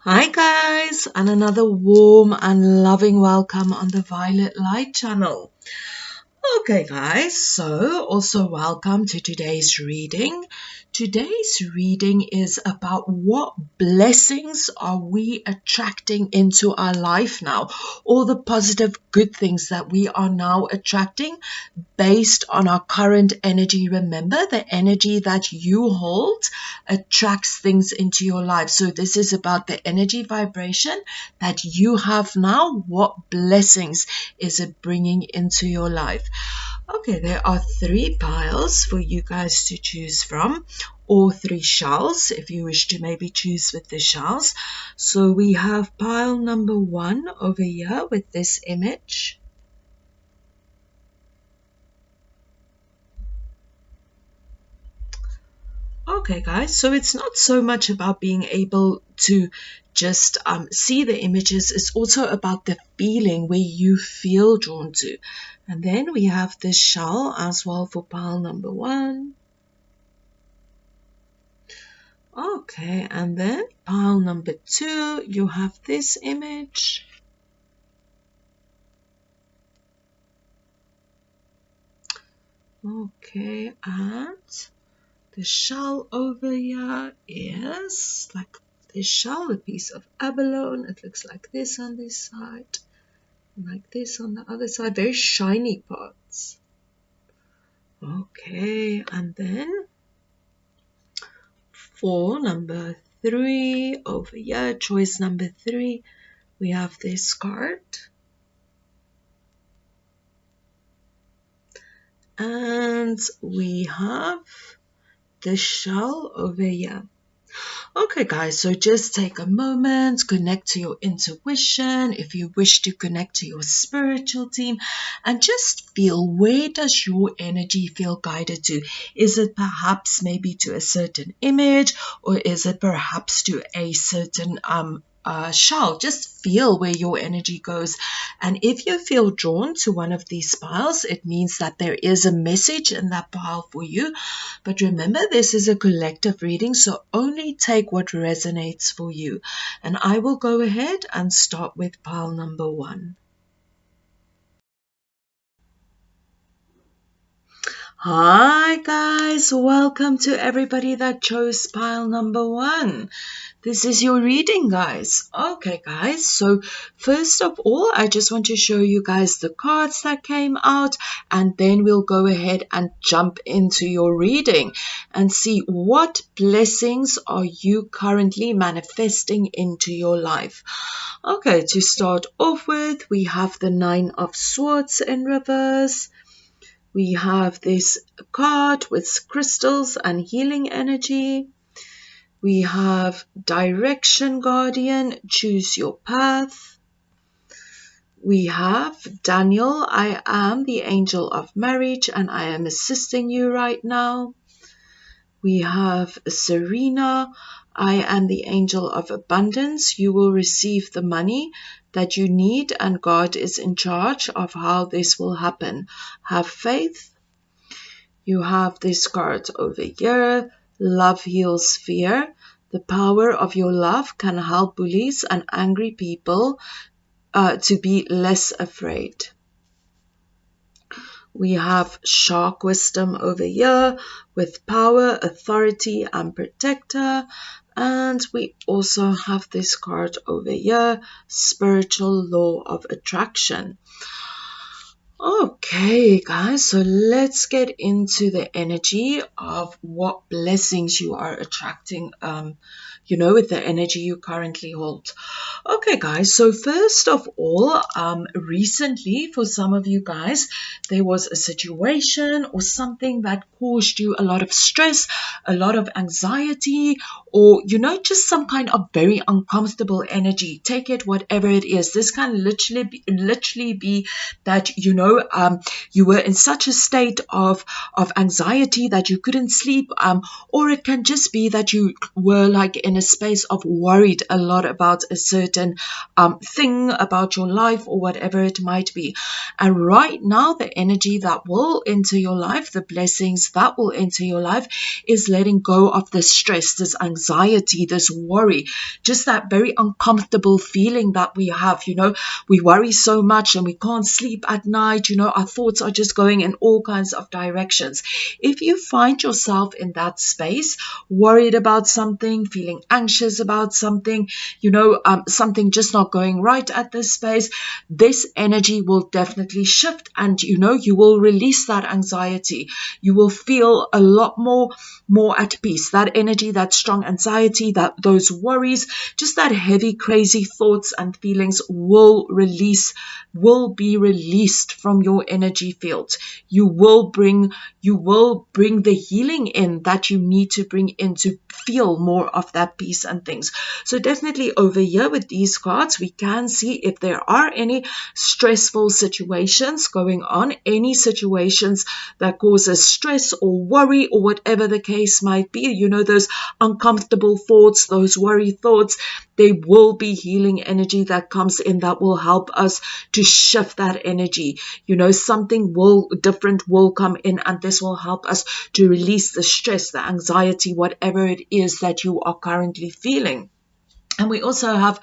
Hi guys, and another warm and loving welcome on the Violet Light channel. Okay guys, so also welcome to today's reading. Today's reading is about what blessings are we attracting into our life now, all the positive good things that we are now attracting based on our current energy. Remember, the energy that you hold attracts things into your life. So this is about the energy vibration that you have now. What blessings is it bringing into your life? Okay, there are 3 piles for you guys to choose from, or 3 shells if you wish to maybe choose with the shells. So we have pile number 1 over here with this image. Okay, guys, so it's not so much about being able to just see the images. It's also about the feeling where you feel drawn to. And then we have this shell as well for pile number 1. Okay, and then pile number 2, you have this image. Okay, and the shell over here is like this shell, a piece of abalone. It looks like this on this side, like this on the other side. Very shiny parts. Okay, and then for number 3 over here, choice number 3, we have this card. And we have the shell over here. Okay guys, so just take a moment, connect to your intuition, if you wish to connect to your spiritual team, and just feel, where does your energy feel guided to? Is it perhaps maybe to a certain image, or is it perhaps to a certain shell? Just feel where your energy goes. And if you feel drawn to one of these piles, it means that there is a message in that pile for you. But remember, this is a collective reading, so only take what resonates for you. And I will go ahead and start with pile number 1. Hi guys, welcome to everybody that chose pile number 1. This is your reading, guys. Okay, guys, so first of all, I just want to show you guys the cards that came out, and then we'll go ahead and jump into your reading and see what blessings are you currently manifesting into your life. Okay, to start off with, we have the 9 of Swords in reverse. We have this card with crystals and healing energy. We have Direction Guardian, choose your path. We have Daniel, I am the angel of marriage and I am assisting you right now. We have Serena, I am the angel of abundance. You will receive the money that you need and God is in charge of how this will happen. Have faith. You have this card over here. Love heals fear. The power of your love can help bullies and angry people to be less afraid. We have Shark Wisdom over here with power, authority, and protector. And we also have this card over here, Spiritual Law of Attraction. Okay, guys, so let's get into the energy of what blessings you are attracting, with the energy you currently hold. Okay, guys, so first of all, recently, for some of you guys, there was a situation or something that caused you a lot of stress, a lot of anxiety, or, just some kind of very uncomfortable energy. Take it whatever it is. This can literally be that, you were in such a state of anxiety that you couldn't sleep, or it can just be that you were like in a space of worried a lot about a certain thing about your life or whatever it might be. And right now, the energy that will enter your life, the blessings that will enter your life, is letting go of this stress, this anxiety, this worry, just that very uncomfortable feeling that we have. We worry so much and we can't sleep at night. Our thoughts are just going in all kinds of directions. If you find yourself in that space, worried about something, feeling anxious about something, something just not going right at this space, this energy will definitely shift, and you will release that anxiety. You will feel a lot more at peace. That energy, that strong anxiety, those worries, just that heavy, crazy thoughts and feelings will be released from your energy field. You will bring the healing in that you need to bring in to feel more of that peace and things. So definitely over here with these cards, we can see if there are any stressful situations going on, any situations that causes stress or worry or whatever the case might be, those uncomfortable thoughts, those worry thoughts. There will be healing energy that comes in that will help us to shift that energy. Something different will come in, and this will help us to release the stress, the anxiety, whatever it is that you are currently feeling. And we also have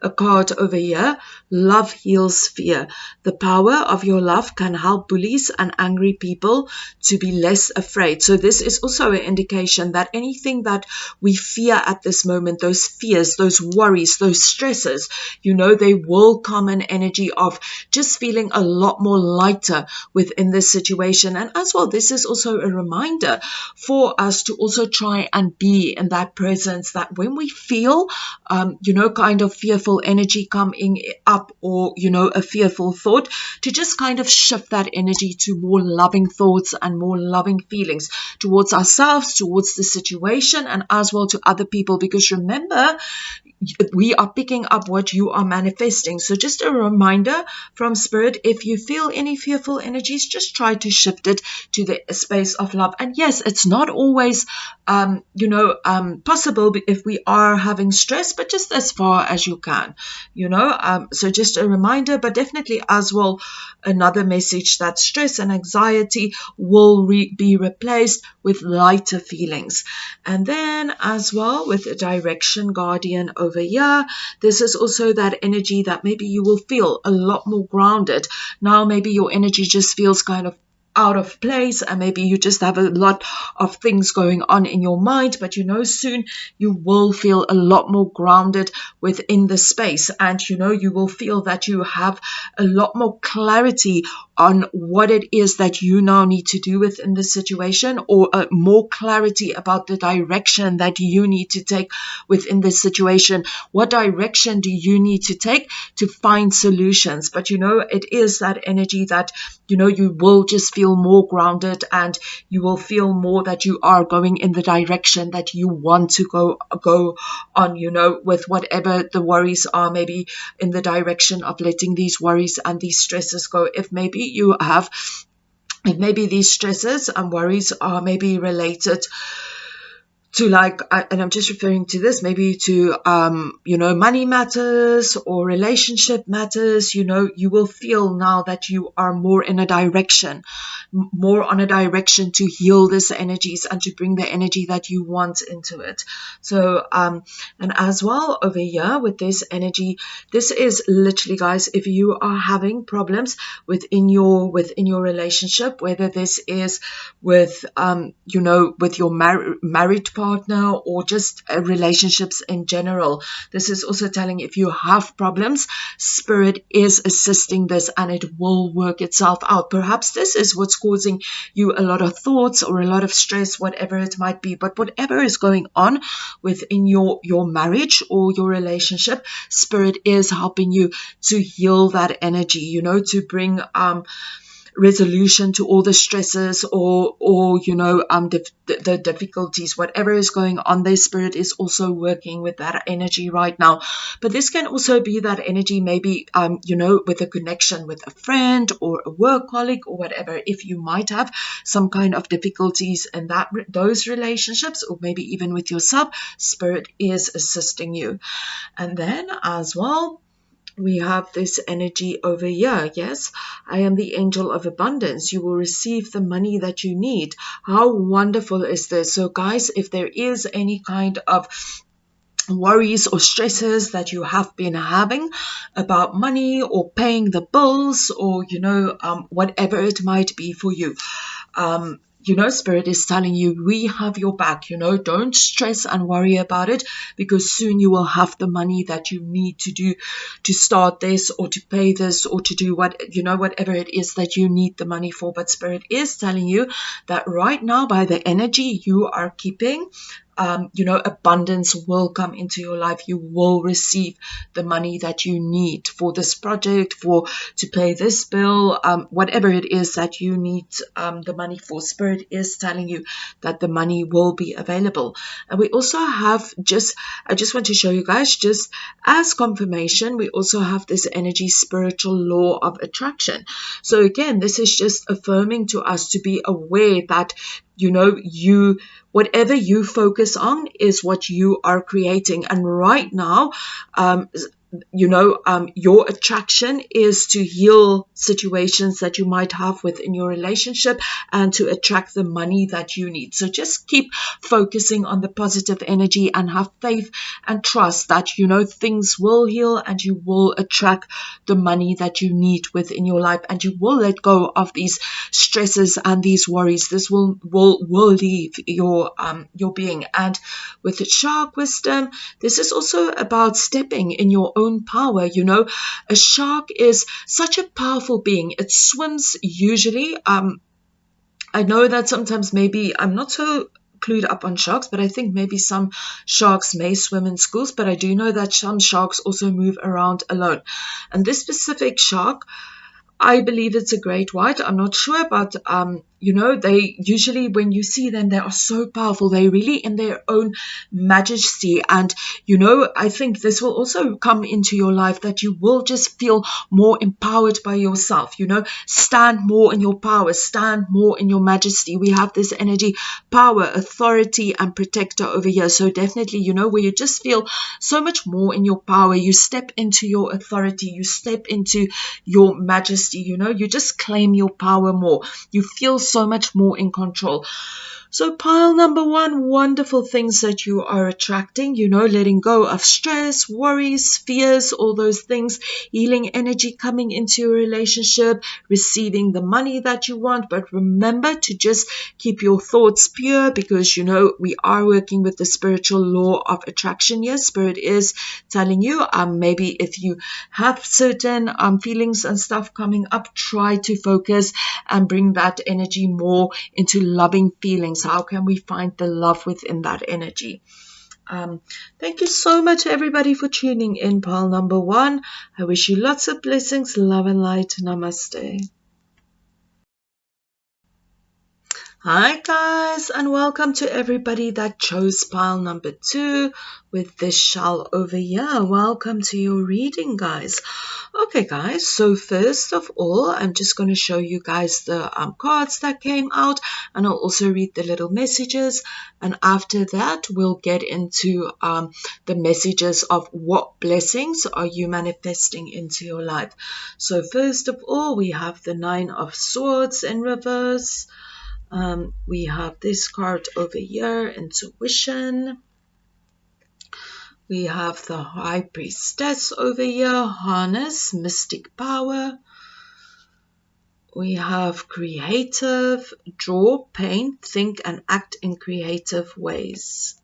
a card over here, love heals fear. The power of your love can help bullies and angry people to be less afraid. So this is also an indication that anything that we fear at this moment, those fears, those worries, those stresses, they will come an energy of just feeling a lot more lighter within this situation. And as well, this is also a reminder for us to also try and be in that presence, that when we feel kind of fearful energy coming up, or, a fearful thought, to just kind of shift that energy to more loving thoughts and more loving feelings towards ourselves, towards the situation, and as well to other people. Because remember, we are picking up what you are manifesting. So just a reminder from Spirit, if you feel any fearful energies, just try to shift it to the space of love. And yes, it's not always possible if we are having stress, but just as far as you can, so just a reminder. But definitely as well, another message that stress and anxiety will be replaced with lighter feelings. And then as well with a direction guardian over here, this is also that energy that maybe you will feel a lot more grounded. Now maybe your energy just feels kind of out of place, and maybe you just have a lot of things going on in your mind, but soon you will feel a lot more grounded within the space, and you will feel that you have a lot more clarity on what it is that you now need to do within the situation, or more clarity about the direction that you need to take within this situation. What direction do you need to take to find solutions? But it is that energy that you will just feel more grounded, and you will feel more that you are going in the direction that you want to go on, with whatever the worries are, maybe in the direction of letting these worries and these stresses go. If maybe these stresses and worries are maybe related to, like, and I'm just referring to this, maybe to, money matters or relationship matters, you will feel now that you are more in a direction, more on a direction to heal these energies and to bring the energy that you want into it. So, and as well over here with this energy, this is literally, guys, if you are having problems within your relationship, whether this is with, with your married partner, or just relationships in general. This is also telling, if you have problems, Spirit is assisting this, and it will work itself out. Perhaps this is what's causing you a lot of thoughts or a lot of stress, whatever it might be. But whatever is going on within your marriage or your relationship, Spirit is helping you to heal that energy, to bring resolution to all the stresses or the difficulties, whatever is going on there. Spirit is also working with that energy right now. But this can also be that energy, maybe with a connection with a friend or a work colleague or whatever. If you might have some kind of difficulties in those relationships, or maybe even with yourself, Spirit is assisting you. And then as well, we have this energy over here. Yes, I am the angel of abundance. You will receive the money that you need. How wonderful is this? So guys, if there is any kind of worries or stresses that you have been having about money or paying the bills, or whatever it might be for you, Spirit is telling you, we have your back. Don't stress and worry about it, because soon you will have the money that you need to start this, or to pay this, or to do whatever it is that you need the money for. But Spirit is telling you that right now, by the energy you are keeping, abundance will come into your life. You will receive the money that you need for this project, to pay this bill, whatever it is that you need the money for. Spirit is telling you that the money will be available. And we also have, I just want to show you guys, just as confirmation, we also have this energy, spiritual law of attraction. So again, this is just affirming to us to be aware that whatever you focus on is what you are creating. And right now, your attraction is to heal situations that you might have within your relationship, and to attract the money that you need. So just keep focusing on the positive energy and have faith and trust that things will heal, and you will attract the money that you need within your life, and you will let go of these stresses and these worries. This will leave your being. And with the shark wisdom, this is also about stepping in your own power. A shark is such a powerful being. It swims usually. I know that sometimes, maybe I'm not so clued up on sharks, but I think maybe some sharks may swim in schools, but I do know that some sharks also move around alone. And this specific shark, I believe it's a great white. I'm not sure, but they usually, when you see them, they are so powerful. They're really in their own majesty. And I think this will also come into your life, that you will just feel more empowered by yourself. Stand more in your power, stand more in your majesty. We have this energy, power, authority, and protector over here. So definitely, where you just feel so much more in your power. You step into your authority, you step into your majesty. You just claim your power more. You feel so much more in control. So pile number one, wonderful things that you are attracting, letting go of stress, worries, fears, all those things, healing energy coming into your relationship, receiving the money that you want. But remember to just keep your thoughts pure, because, we are working with the spiritual law of attraction. Yes, Spirit is telling you, maybe if you have certain feelings and stuff coming up, try to focus and bring that energy more into loving feelings. How can we find the love within that energy? Thank you so much, everybody, for tuning in. Pile number one. I wish you lots of blessings, love and light. Namaste. Hi guys, and welcome to everybody that chose pile number 2 with this shell over here. Welcome to your reading, guys. Okay guys, so first of all, I'm just going to show you guys the cards that came out, and I'll also read the little messages, and after that we'll get into the messages of what blessings are you manifesting into your life. So first of all, we have the 9 of Swords in reverse. We have this card over here, Intuition. We have the High Priestess over here, Harness, Mystic Power. We have Creative, Draw, Paint, Think and Act in creative ways.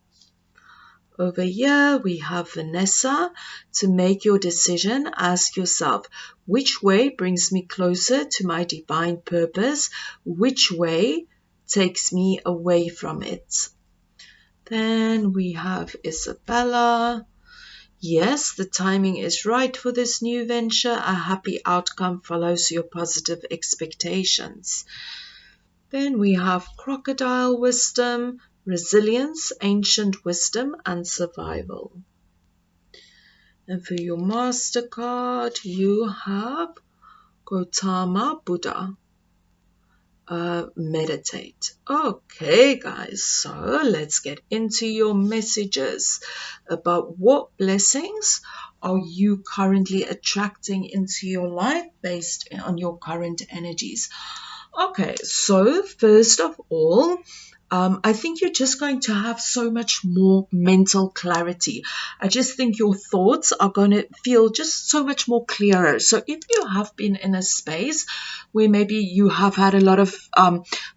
Over here we have Vanessa, to make your decision, ask yourself, which way brings me closer to my divine purpose? Which way takes me away from it? Then we have Isabella, Yes, the timing is right for this new venture. A happy outcome follows your positive expectations. Then we have crocodile wisdom, resilience, ancient wisdom, and survival. And for your MasterCard, you have Gautama Buddha. Meditate. Okay, guys, so let's get into your messages about what blessings are you currently attracting into your life based on your current energies. Okay, so first of all, I think you're just going to have so much more mental clarity. I just think your thoughts are going to feel just so much more clearer. So if you have been in a space where maybe you have had a lot of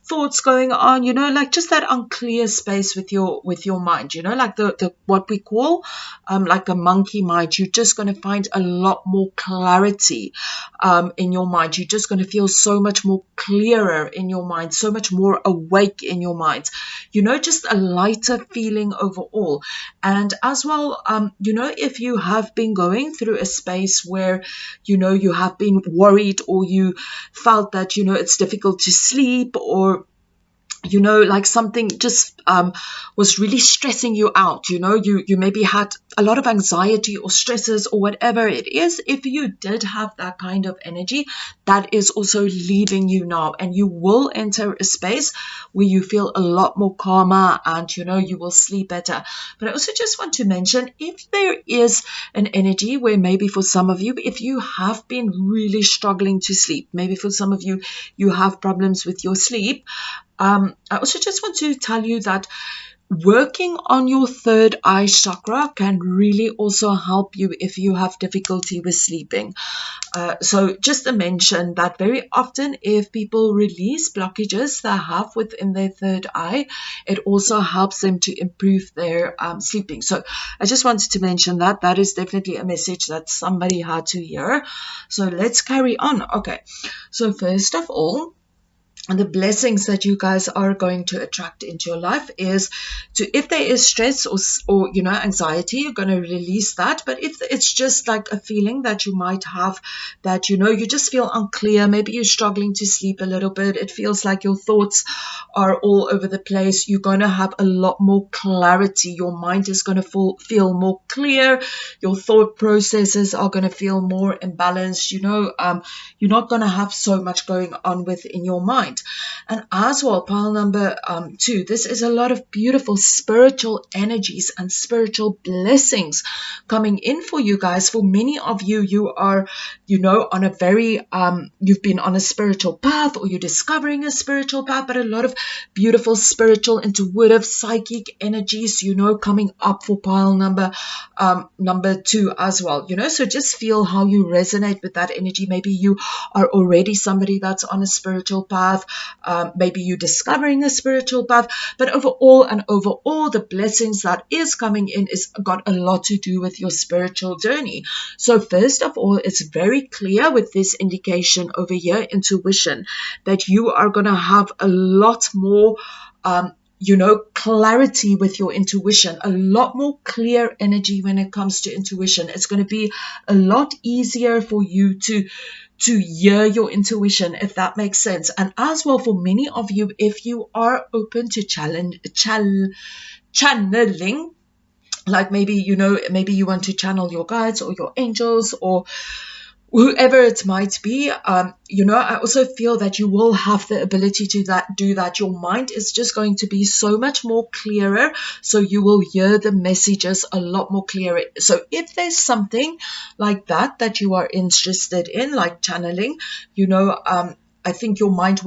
thoughts going on, like just that unclear space with your mind, like the what we call like a monkey mind, you're just going to find a lot more clarity in your mind. You're just going to feel so much more clearer in your mind, so much more awake in your mind, just a lighter feeling overall. And as well, if you have been going through a space where, you have been worried, or you felt that, it's difficult to sleep, or like something just was really stressing you out, you maybe had a lot of anxiety or stresses or whatever it is. If you did have that kind of energy, that is also leaving you now, and you will enter a space where you feel a lot more calmer, and you will sleep better. But I also just want to mention, if there is an energy where maybe for some of you, if you have been really struggling to sleep, maybe for some of you, you have problems with your sleep, I also just want to tell you that working on your third eye chakra can really also help you if you have difficulty with sleeping. So just to mention that very often if people release blockages they have within their third eye, it also helps them to improve their sleeping. So I just wanted to mention that. That is definitely a message that somebody had to hear. So let's carry on. Okay, so first of all, and the blessings that you guys are going to attract into your life is if there is stress or anxiety, you're going to release that. But if it's just like a feeling that you might have, that you just feel unclear, maybe you're struggling to sleep a little bit, it feels like your thoughts are all over the place, you're going to have a lot more clarity. Your mind is going to feel more clear, your thought processes are going to feel more imbalanced. You're not going to have so much going on within your mind. And as well, pile number 2, this is a lot of beautiful spiritual energies and spiritual blessings coming in for you guys. For many of you, you are, on a very, you've been on a spiritual path, or you're discovering a spiritual path, but a lot of beautiful spiritual, intuitive, psychic energies, coming up for pile number 2 as well, so just feel how you resonate with that energy. Maybe you are already somebody that's on a spiritual path, maybe you're discovering a spiritual path, but overall the blessings that is coming in is got a lot to do with your spiritual journey. So first of all, it's very clear with this indication over here, intuition, that you are going to have a lot more clarity with your intuition, a lot more clear energy when it comes to intuition. It's going to be a lot easier for you to hear your intuition, if that makes sense. And as well, for many of you, if you are open to channeling, like maybe, maybe you want to channel your guides or your angels or whoever it might be, I also feel that you will have the ability to do that. Your mind is just going to be so much more clearer, so you will hear the messages a lot more clearer. So if there's something like that you are interested in, like channeling, I think your mind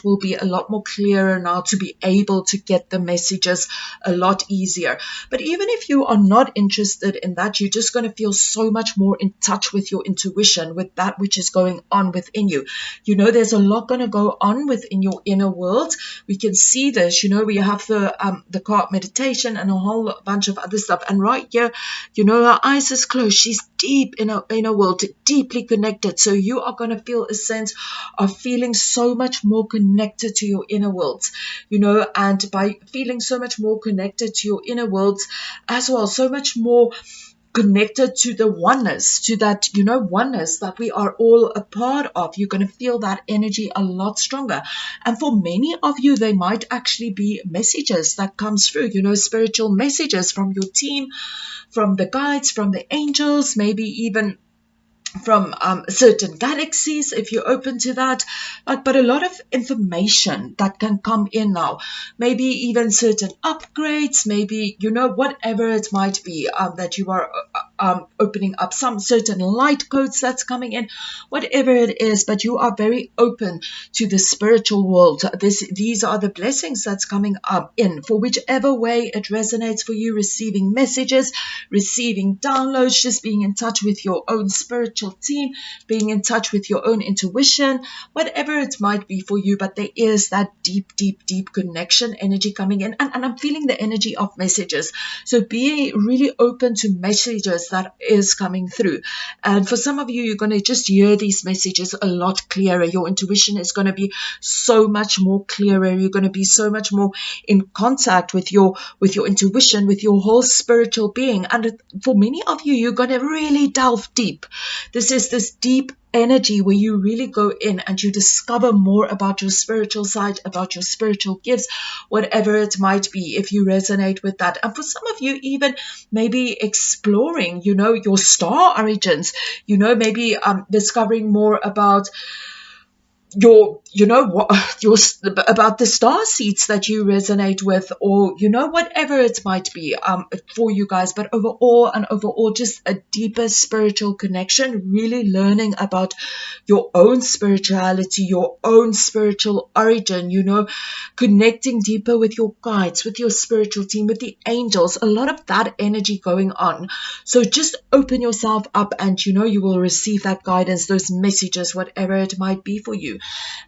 will be a lot more clearer now to be able to get the messages a lot easier. But even if you are not interested in that, you're just going to feel so much more in touch with your intuition, with that which is going on within you. There's a lot going to go on within your inner world. We can see this, we have the card meditation and a whole bunch of other stuff. And right here, her eyes is closed. She's deep in her inner world, deeply connected. So you are going to feel a sense of feeling so much more connected to your inner world, and by feeling so much more connected to your inner world as well, so much more connected to the oneness, to that, oneness that we are all a part of. You're going to feel that energy a lot stronger. And for many of you, they might actually be messages that comes through, spiritual messages from your team, from the guides, from the angels, maybe even from certain galaxies, if you're open to that. But a lot of information that can come in now, maybe even certain upgrades, maybe, whatever it might be, that you are opening up, some certain light codes that's coming in, whatever it is, but you are very open to the spiritual world. These are the blessings that's coming up in, for whichever way it resonates for you, receiving messages, receiving downloads, just being in touch with your own spiritual team, being in touch with your own intuition, whatever it might be for you. But there is that deep connection energy coming in, and I'm feeling the energy of messages. So be really open to messages that is coming through. And for some of you, you're going to just hear these messages a lot clearer. Your intuition is going to be so much more clearer. You're going to be so much more in contact with your intuition, with your whole spiritual being. And for many of you, you're going to really delve deep. This is this deep energy where you really go in and you discover more about your spiritual side, about your spiritual gifts, whatever it might be, if you resonate with that. And for some of you, even maybe exploring, your star origins, maybe discovering more about your about the star seeds that you resonate with, or whatever it might be for you guys. But overall just a deeper spiritual connection, really learning about your own spirituality, your own spiritual origin, connecting deeper with your guides, with your spiritual team, with the angels, a lot of that energy going on. So just open yourself up, and you will receive that guidance, those messages, whatever it might be for you.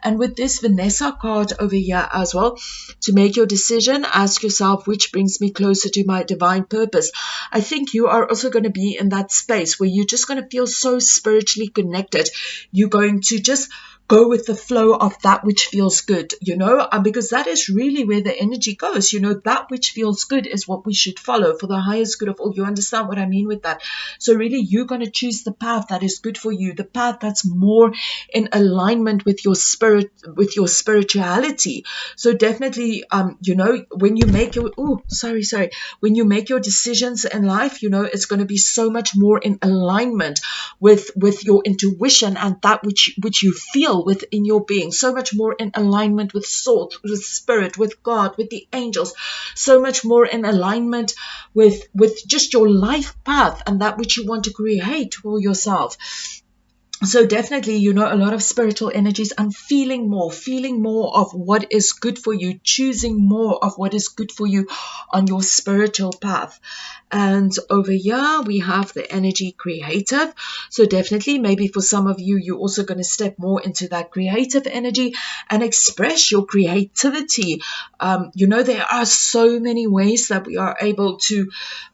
And with this Vanessa card over here as well, to make your decision, ask yourself, which brings me closer to my divine purpose. I think you are also going to be in that space where you're just going to feel so spiritually connected. You're going to just go with the flow of that which feels good, because that is really where the energy goes. That which feels good is what we should follow for the highest good of all. You understand what I mean with that? So really, you're going to choose the path that is good for you, the path that's more in alignment with your spirit, with your spirituality. So definitely, when you make your, when you make your decisions in life, it's going to be so much more in alignment with your intuition and that which you feel within your being, so much more in alignment with soul, with spirit, with God, with the angels, so much more in alignment with just your life path and that which you want to create for yourself. So definitely, a lot of spiritual energies and feeling more of what is good for you, choosing more of what is good for you on your spiritual path. And over here, we have the energy creative. So definitely, maybe for some of you, you're also going to step more into that creative energy and express your creativity. There are so many ways that we are able to,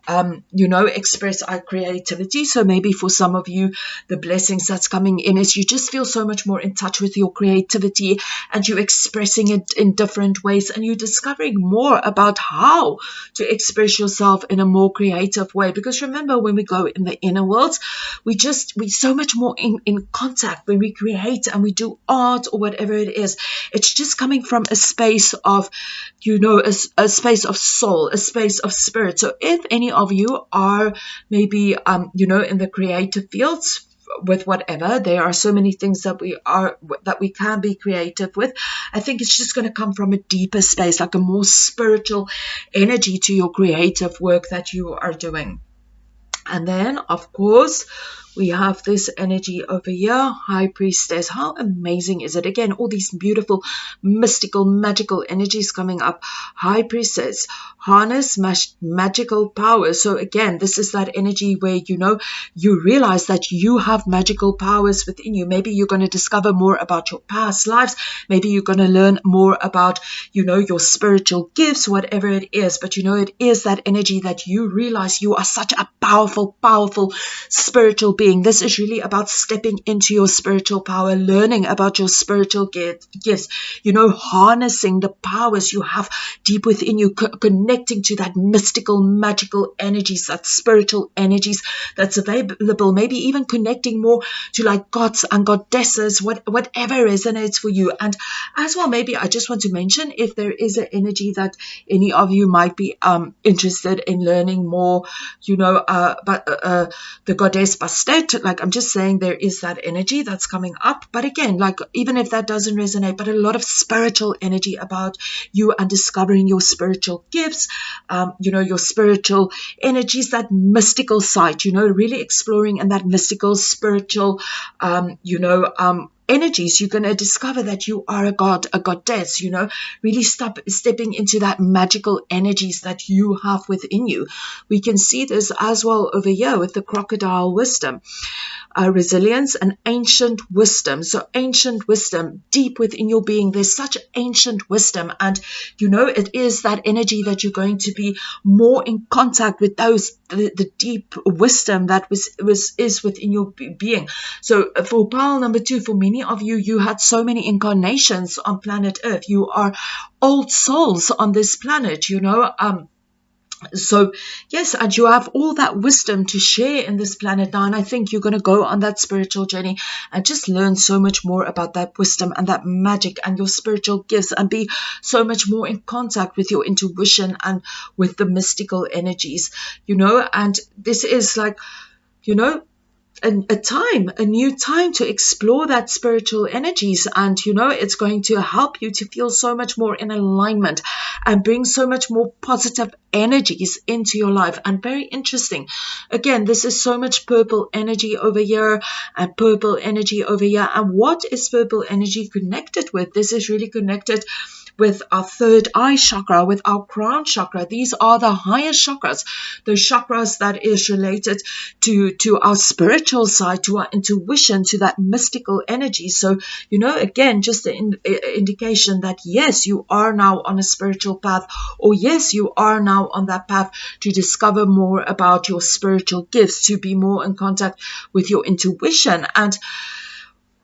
express our creativity. So maybe for some of you, the blessings that's coming in is you just feel so much more in touch with your creativity, and you're expressing it in different ways, and you're discovering more about how to express yourself in a more creative way. Because remember, when we go in the inner world, we so much more in contact when we create and we do art or whatever it is. It's just coming from a space of, a space of soul, a space of spirit. So if any of you are maybe, in the creative fields, with whatever, there are so many things that we can be creative with. I think it's just going to come from a deeper space, like a more spiritual energy to your creative work that you are doing. And then, of course, we have this energy over here, High Priestess. How amazing is it? Again, all these beautiful, mystical, magical energies coming up. High Priestess, harness magical power. So again, this is that energy where, you realize that you have magical powers within you. Maybe you're going to discover more about your past lives. Maybe you're going to learn more about, your spiritual gifts, whatever it is. But, it is that energy that you realize you are such a powerful spiritual being. This is really about stepping into your spiritual power, learning about your spiritual gifts, harnessing the powers you have deep within you, connecting connecting to that mystical, magical energies, that spiritual energies that's available, maybe even connecting more to like gods and goddesses, whatever resonates for you. And as well, maybe I just want to mention, if there is an energy that any of you might be interested in learning more, but the goddess Bastet, like I'm just saying, there is that energy that's coming up. But again, like even if that doesn't resonate, but a lot of spiritual energy about you and discovering your spiritual gifts, your spiritual energies, that mystical side, really exploring in that mystical, spiritual, energies. You're going to discover that you are a god, a goddess, really stepping into that magical energies that you have within you. We can see this as well over here with the crocodile wisdom. Resilience and ancient wisdom. So ancient wisdom deep within your being. There's such ancient wisdom, and it is that energy that you're going to be more in contact with the deep wisdom that is within your being. So for pile number 2, for many of you, you had so many incarnations on planet Earth. You are old souls on this planet, So yes, and you have all that wisdom to share in this planet now, and I think you're going to go on that spiritual journey and just learn so much more about that wisdom and that magic and your spiritual gifts, and be so much more in contact with your intuition and with the mystical energies, and this is like, a new time to explore that spiritual energies, and it's going to help you to feel so much more in alignment and bring so much more positive energies into your life. And very interesting, again, this is so much purple energy over here and purple energy over here. And what is purple energy connected with? This is really connected with our third eye chakra, with our crown chakra. These are the higher chakras, those chakras that is related to our spiritual side, to our intuition, to that mystical energy. So, again, just the indication that yes, you are now on a spiritual path, or yes, you are now on that path to discover more about your spiritual gifts, to be more in contact with your intuition. And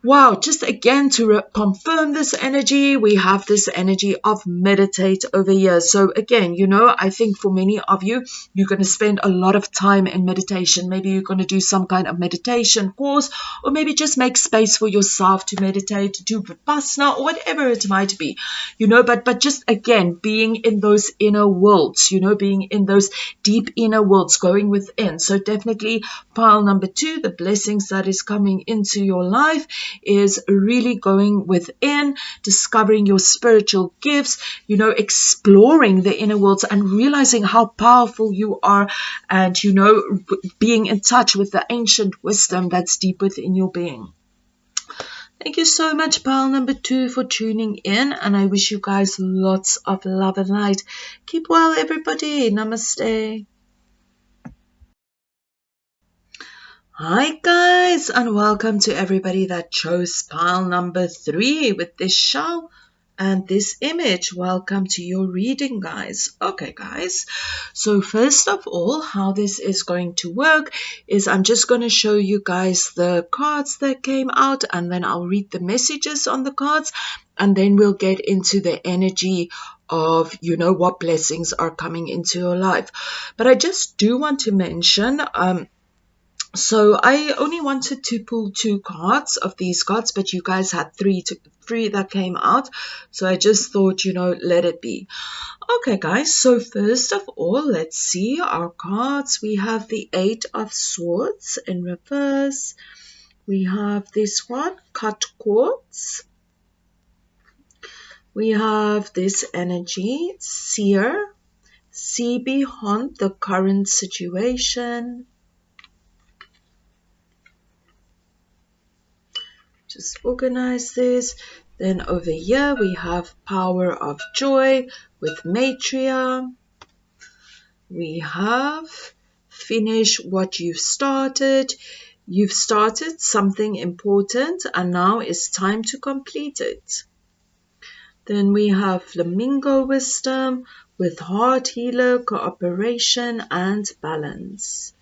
wow, just again to confirm this energy, we have this energy of meditate over here. So again, I think for many of you, you're going to spend a lot of time in meditation. Maybe you're going to do some kind of meditation course, or maybe just make space for yourself to meditate, to do vipassana, or whatever it might be, but just again, being in those inner worlds, being in those deep inner worlds, going within. So definitely pile number 2, the blessings that is coming into your life is really going within, discovering your spiritual gifts, exploring the inner worlds and realizing how powerful you are, and, being in touch with the ancient wisdom that's deep within your being. Thank you so much, pile number 2, for tuning in, and I wish you guys lots of love and light. Keep well, everybody. Namaste. Hi guys, and welcome to everybody that chose pile number 3 with this show and this image. Welcome to your reading, guys. Okay guys, so first of all, how this is going to work is I'm just going to show you guys the cards that came out, and then I'll read the messages on the cards, and then we'll get into the energy of what blessings are coming into your life. But I just do want to mention so I only wanted to pull 2 cards of these cards, but you guys had 3 that came out. So I just thought, let it be. Okay, guys. So first of all, let's see our cards. We have the 8 of Swords in reverse. We have this one, cut cords. We have this energy, seer. See beyond the current situation. Just organize this. Then over here we have Power of Joy with Maitreya. We have Finish what you've started. You've started something important and now it's time to complete it. Then we have Flamingo Wisdom with Heart Healer, Cooperation and Balance.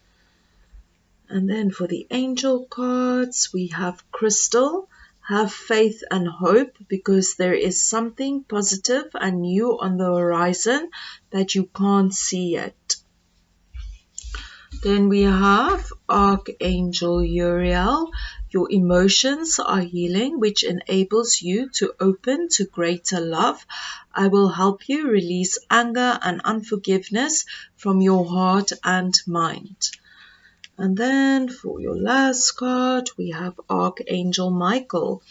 And then for the angel cards, we have Crystal Have faith and hope, because there is something positive and new on the horizon that you can't see yet. Then we have Archangel Uriel. Your emotions are healing, which enables you to open to greater love. I will help you release anger and unforgiveness from your heart and mind. And then for your last card, we have Archangel Michael.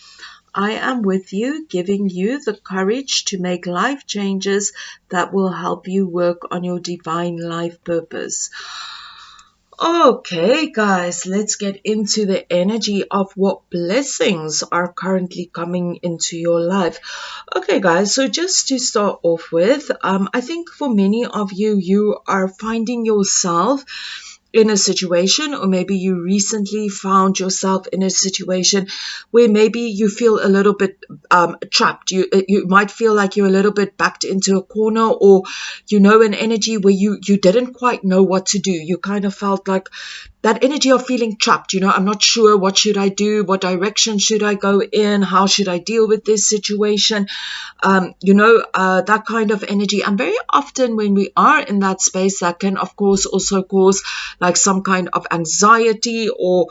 I am with you, giving you the courage to make life changes that will help you work on your divine life purpose. Okay, guys, let's get into the energy of what blessings are currently coming into your life. Okay, guys, so just to start off with, I think for many of you, you are finding yourself in a situation, or maybe you recently found yourself in a situation where maybe you feel a little bit trapped. You might feel like you're a little bit backed into a corner, or an energy where you didn't quite know what to do. You kind of felt like that energy of feeling trapped. I'm not sure, what should I do, what direction should I go in, how should I deal with this situation, that kind of energy. And very often when we are in that space, that can of course also cause like some kind of anxiety or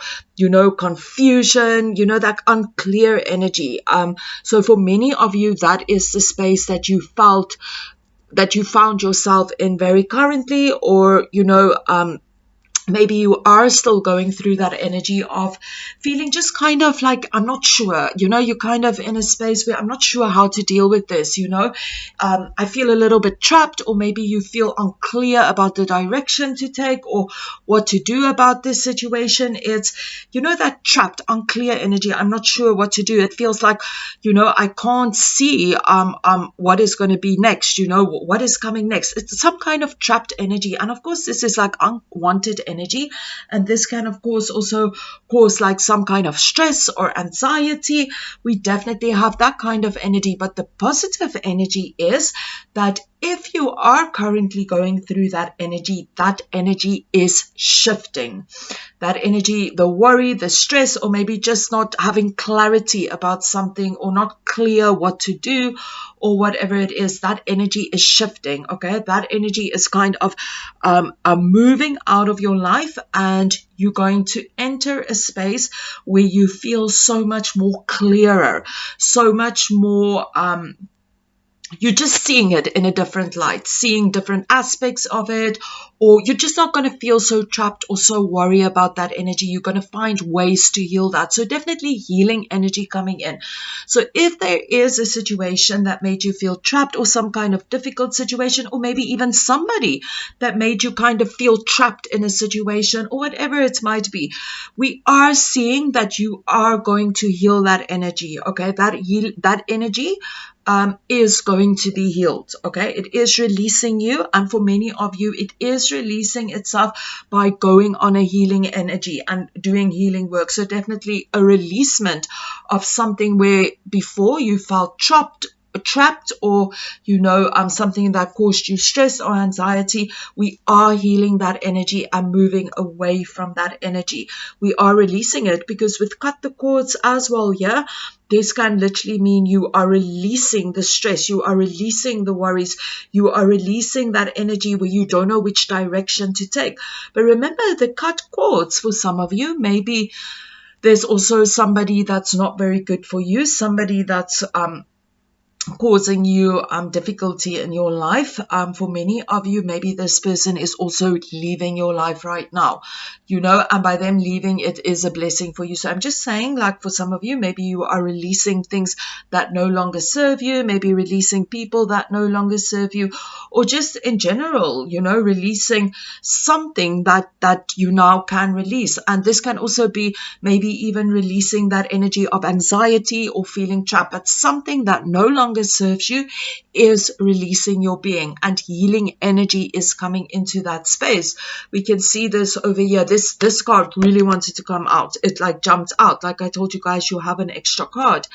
confusion, that unclear energy. So for many of you, that is the space that you found yourself in very currently, or maybe you are still going through that energy of feeling just kind of like, I'm not sure, you're kind of in a space where I'm not sure how to deal with this, I feel a little bit trapped, or maybe you feel unclear about the direction to take or what to do about this situation. It's, that trapped, unclear energy. I'm not sure what to do. It feels like, I can't see what is going to be next, what is coming next. It's some kind of trapped energy. And of course, this is like unwanted energy. And this can, of course, also cause like some kind of stress or anxiety. We definitely have that kind of energy. But the positive energy is that if you are currently going through that energy is shifting. That energy, the worry, the stress, or maybe just not having clarity about something, or not clear what to do, or whatever it is, that energy is shifting, okay? That energy is kind of moving out of your life, and you're going to enter a space where you feel so much more clearer, so much more you're just seeing it in a different light, seeing different aspects of it, or you're just not going to feel so trapped or so worried about that energy. You're going to find ways to heal that. So definitely healing energy coming in. So if there is a situation that made you feel trapped, or some kind of difficult situation, or maybe even somebody that made you kind of feel trapped in a situation, or whatever it might be, we are seeing that you are going to heal that energy, okay? That energy is going to be healed, okay? It is releasing you, and for many of you, it is releasing itself by going on a healing energy and doing healing work. So definitely a releasement of something where before you felt trapped, or something that caused you stress or anxiety. We are healing that energy and moving away from that energy. We are releasing it, because with cut the cords as well, yeah, this can literally mean you are releasing the stress, you are releasing the worries, you are releasing that energy where you don't know which direction to take. But remember, the cut cords, for some of you, maybe there's also somebody that's not very good for you, somebody that's causing you difficulty in your life. For many of you, maybe this person is also leaving your life right now, and by them leaving, it is a blessing for you. So I'm just saying, like, for some of you, maybe you are releasing things that no longer serve you, maybe releasing people that no longer serve you, or just in general, releasing something that you now can release. And this can also be maybe even releasing that energy of anxiety or feeling trapped. That's something that no longer longer serves you is releasing your being, and healing energy is coming into that space. We can see this over here. This card really wanted to come out. It like jumped out. Like I told you guys, you have an extra card,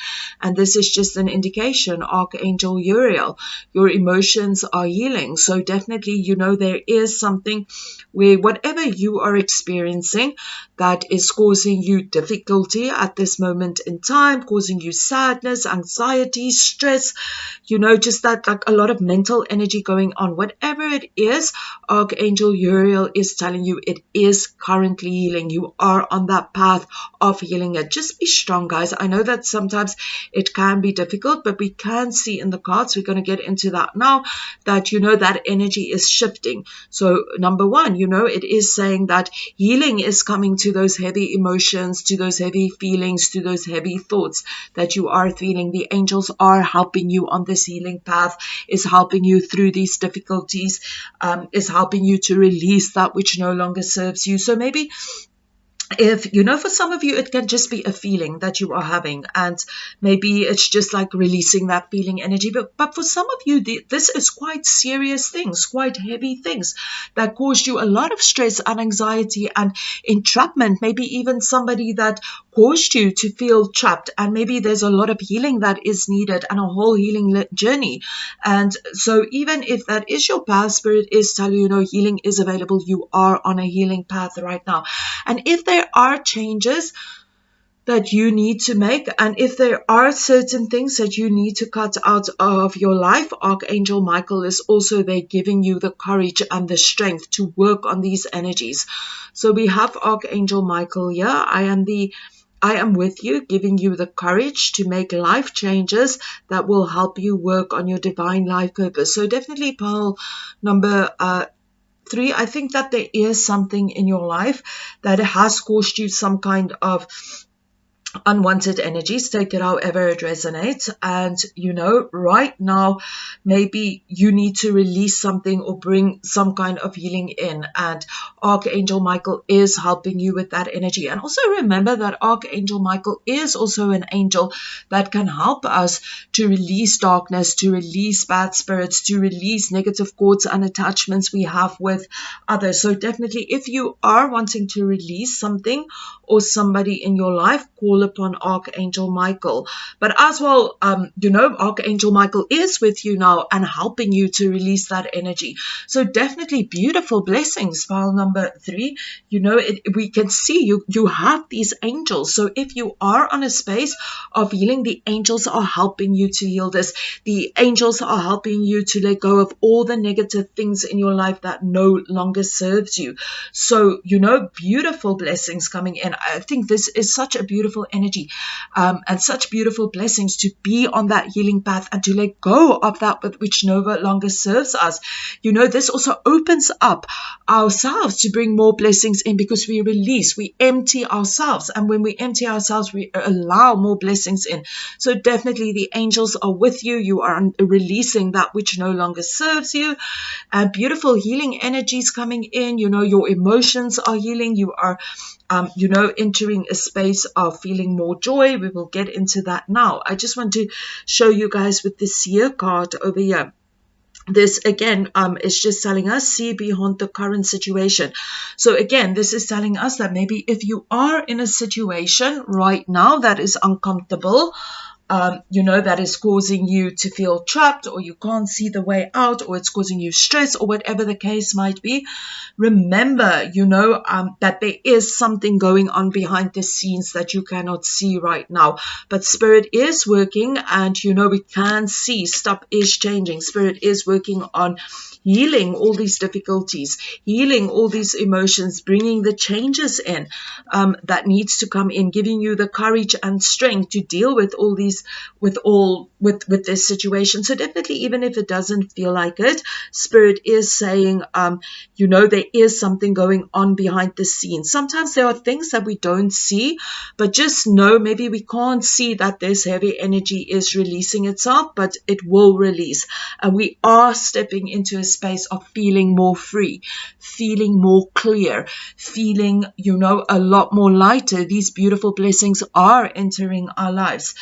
and this is just an indication. Archangel Uriel, your emotions are healing. So definitely, you know, there is something where whatever you are experiencing that is causing you difficulty at this moment in time, causing you sadness, anxiety, stress, you know, just that like a lot of mental energy going on, whatever it is, Archangel Uriel is telling you it is currently healing. You are on that path of healing it. Just be strong, guys. I know that sometimes it can be difficult, but we can see in the cards, we're going to get into that now, that, you know, that energy is shifting. So number one, you know, it is saying that healing is coming to those heavy emotions, to those heavy feelings, to those heavy thoughts that you are feeling. The angels are helping you on this healing path, is helping you through these difficulties, is helping you to release that which no longer serves you. So maybe, if you know, for some of you it can just be a feeling that you are having, and maybe it's just like releasing that feeling energy, but for some of you this is quite serious things, quite heavy things that caused you a lot of stress and anxiety and entrapment. Maybe even somebody that caused you to feel trapped, and maybe there's a lot of healing that is needed and a whole healing journey. And so even if that is your path, Spirit is telling you, you know, healing is available. You are on a healing path right now. And if there are changes that you need to make, and if there are certain things that you need to cut out of your life, Archangel Michael is also there giving you the courage and the strength to work on these energies. So we have Archangel Michael here. I am with you, giving you the courage to make life changes that will help you work on your divine life purpose. So definitely pile number 3, I think that there is something in your life that has caused you some kind of unwanted energies. Take it however it resonates. And you know, right now maybe you need to release something or bring some kind of healing in, and Archangel Michael is helping you with that energy. And also remember that Archangel Michael is also an angel that can help us to release darkness, to release bad spirits, to release negative cords and attachments we have with others. So definitely, if you are wanting to release something or somebody in your life, call upon Archangel Michael. But as well, you know, Archangel Michael is with you now and helping you to release that energy. So definitely beautiful blessings. Pile number 3, you know, we can see you have these angels. So if you are on a space of healing, the angels are helping you to heal this. The angels are helping you to let go of all the negative things in your life that no longer serves you. So, you know, beautiful blessings coming in. I think this is such a beautiful energy, and such beautiful blessings to be on that healing path and to let go of that which no longer serves us. You know, this also opens up ourselves to bring more blessings in, because we release, we empty ourselves, and when we empty ourselves, we allow more blessings in. So definitely the angels are with you. You are releasing that which no longer serves you, and beautiful healing energies coming in. You know, your emotions are healing. You are you know, entering a space of feeling more joy. We will get into that now. I just want to show you guys with the Seer card over here. This again is just telling us, see beyond the current situation. So again, this is telling us that maybe if you are in a situation right now that is uncomfortable, you know, that is causing you to feel trapped, or you can't see the way out, or it's causing you stress, or whatever the case might be, remember, you know, that there is something going on behind the scenes that you cannot see right now. But Spirit is working, and, you know, we can see stuff is changing. Spirit is working on healing all these difficulties, healing all these emotions, bringing the changes in that needs to come in, giving you the courage and strength to deal with all these, with this situation. So definitely, even if it doesn't feel like it, Spirit is saying, you know, there is something going on behind the scenes. Sometimes there are things that we don't see, but just know, maybe we can't see that this heavy energy is releasing itself, but it will release. And we are stepping into a space of feeling more free, feeling more clear, feeling, you know, a lot more lighter. These beautiful blessings are entering our lives.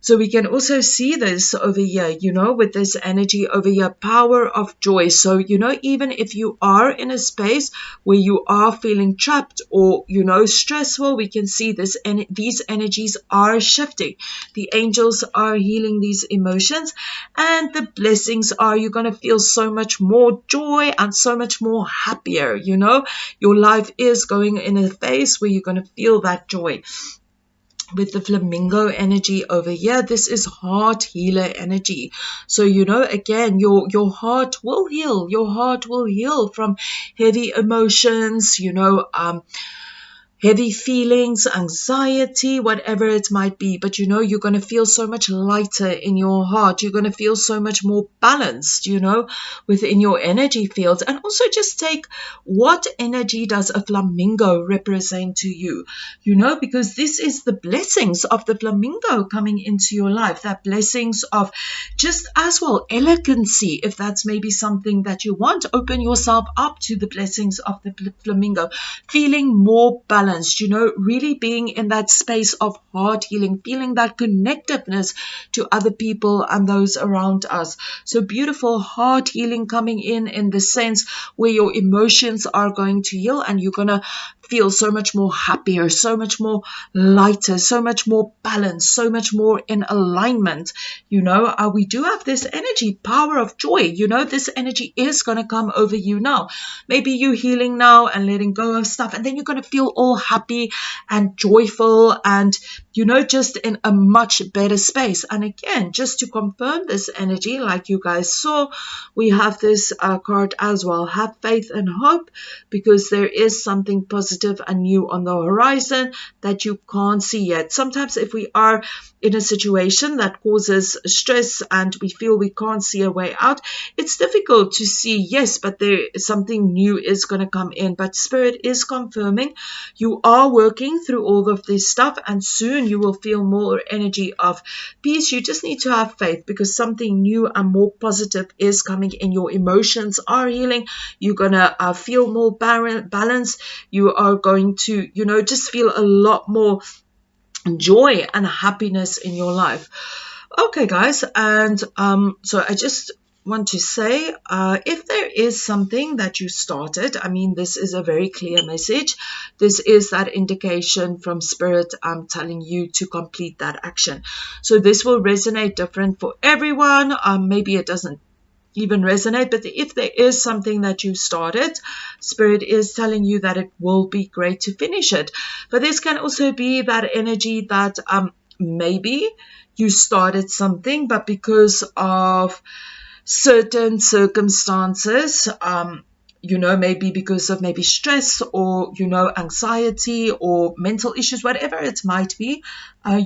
So we can also see this over here, you know, with this energy over here, power of joy. So, you know, even if you are in a space where you are feeling trapped or, you know, stressful, we can see this, and these energies are shifting. The angels are healing these emotions, and the blessings are, you're going to feel so much more joy and so much more happier. You know, your life is going in a phase where you're going to feel that joy. With the flamingo energy over here, this is heart healer energy. So, you know, again, your heart will heal. Your heart will heal from heavy emotions, you know, heavy feelings, anxiety, whatever it might be. But you know, you're going to feel so much lighter in your heart. You're going to feel so much more balanced, you know, within your energy fields. And also just take, what energy does a flamingo represent to you? You know, because this is the blessings of the flamingo coming into your life. That blessings of just as well elegancy, if that's maybe something that you want. Open yourself up to the blessings of the flamingo. Feeling more balanced, you know, really being in that space of heart healing, feeling that connectiveness to other people and those around us. So beautiful heart healing coming in the sense where your emotions are going to heal, and you're going to feel so much more happier, so much more lighter, so much more balanced, so much more in alignment. You know, we do have this energy, power of joy. You know, this energy is going to come over you now. Maybe you're healing now and letting go of stuff, and then you're going to feel all happy and joyful and, you know, just in a much better space. And again, just to confirm this energy, like you guys saw, we have this card as well. Have faith and hope, because there is something positive and new on the horizon that you can't see yet. Sometimes if we are in a situation that causes stress and we feel we can't see a way out, it's difficult to see, yes, but there is something new is going to come in. But Spirit is confirming you are working through all of this stuff, and soon you will feel more energy of peace. You just need to have faith, because something new and more positive is coming in. Your emotions are healing. You're going to feel more balanced. You are going to, you know, just feel a lot more joy and happiness in your life. Okay, guys, and so I just want to say, if there is something that you started, I mean, this is a very clear message. This is that indication from Spirit telling you to complete that action. So this will resonate different for everyone. Maybe it doesn't even resonate, but if there is something that you started, Spirit is telling you that it will be great to finish it. But this can also be that energy that maybe you started something, but because of certain circumstances, you know, maybe because of maybe stress or, you know, anxiety or mental issues, whatever it might be,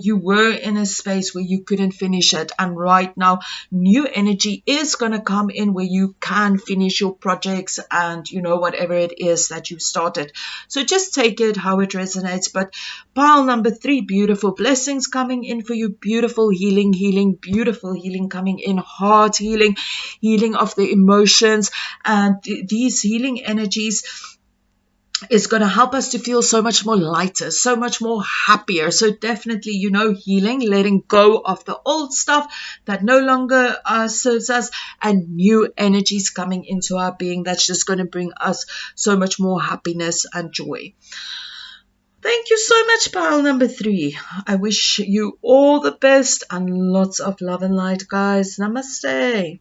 you were in a space where you couldn't finish it. And right now, new energy is going to come in where you can finish your projects and, you know, whatever it is that you started. So just take it how it resonates. But pile number 3, beautiful blessings coming in for you. Beautiful healing, beautiful healing coming in. Heart healing, healing of the emotions, and these healing energies is going to help us to feel so much more lighter, so much more happier. So definitely, you know, healing, letting go of the old stuff that no longer serves us, and new energies coming into our being that's just going to bring us so much more happiness and joy. Thank you so much, pile number 3. I wish you all the best and lots of love and light, guys. Namaste.